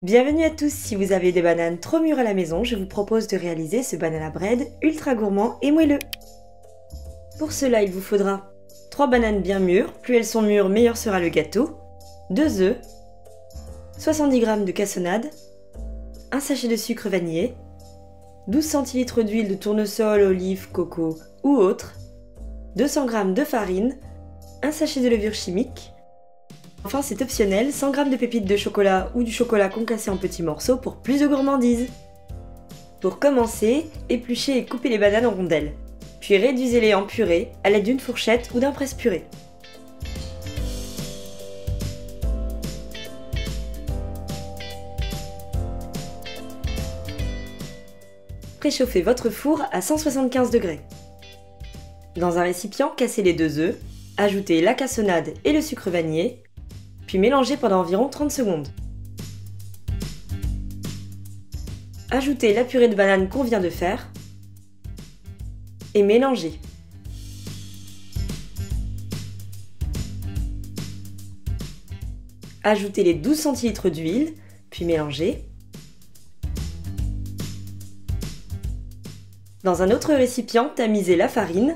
Bienvenue à tous, si vous avez des bananes trop mûres à la maison, je vous propose de réaliser ce banana bread ultra gourmand et moelleux. Pour cela, il vous faudra 3 bananes bien mûres, plus elles sont mûres, meilleur sera le gâteau, 2 œufs, 70 g de cassonade, un sachet de sucre vanillé, 12 cl d'huile de tournesol, olive, coco ou autre, 200 g de farine, un sachet de levure chimique. Enfin, c'est optionnel, 100 g de pépites de chocolat ou du chocolat concassé en petits morceaux pour plus de gourmandise. Pour commencer, épluchez et coupez les bananes en rondelles, puis réduisez-les en purée à l'aide d'une fourchette ou d'un presse-purée. Préchauffez votre four à 175 degrés. Dans un récipient, cassez les 2 œufs, ajoutez la cassonade et le sucre vanillé, puis mélangez pendant environ 30 secondes. Ajoutez la purée de banane qu'on vient de faire et mélangez. Ajoutez les 12 cl d'huile, puis mélangez. Dans un autre récipient, tamisez la farine.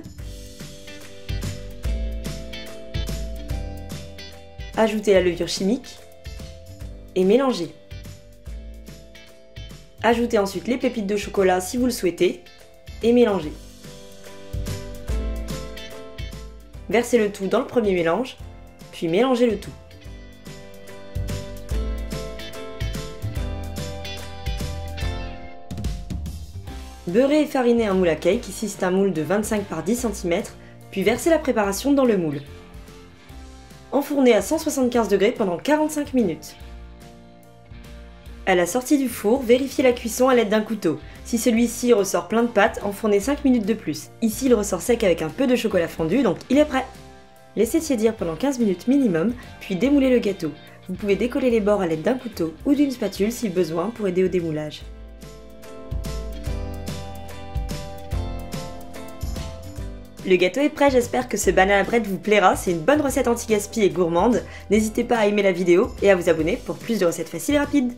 Ajoutez la levure chimique et mélangez. Ajoutez ensuite les pépites de chocolat si vous le souhaitez et mélangez. Versez le tout dans le premier mélange, puis mélangez le tout. Beurrez et farinez un moule à cake, ici c'est un moule de 25 par 10 cm, puis versez la préparation dans le moule. Enfournez à 175 degrés pendant 45 minutes. À la sortie du four, vérifiez la cuisson à l'aide d'un couteau. Si celui-ci ressort plein de pâte, enfournez 5 minutes de plus. Ici, il ressort sec avec un peu de chocolat fondu, donc il est prêt. Laissez tiédir pendant 15 minutes minimum, puis démoulez le gâteau. Vous pouvez décoller les bords à l'aide d'un couteau ou d'une spatule si besoin pour aider au démoulage. Le gâteau est prêt, j'espère que ce banana bread vous plaira, c'est une bonne recette anti-gaspi et gourmande. N'hésitez pas à aimer la vidéo et à vous abonner pour plus de recettes faciles et rapides.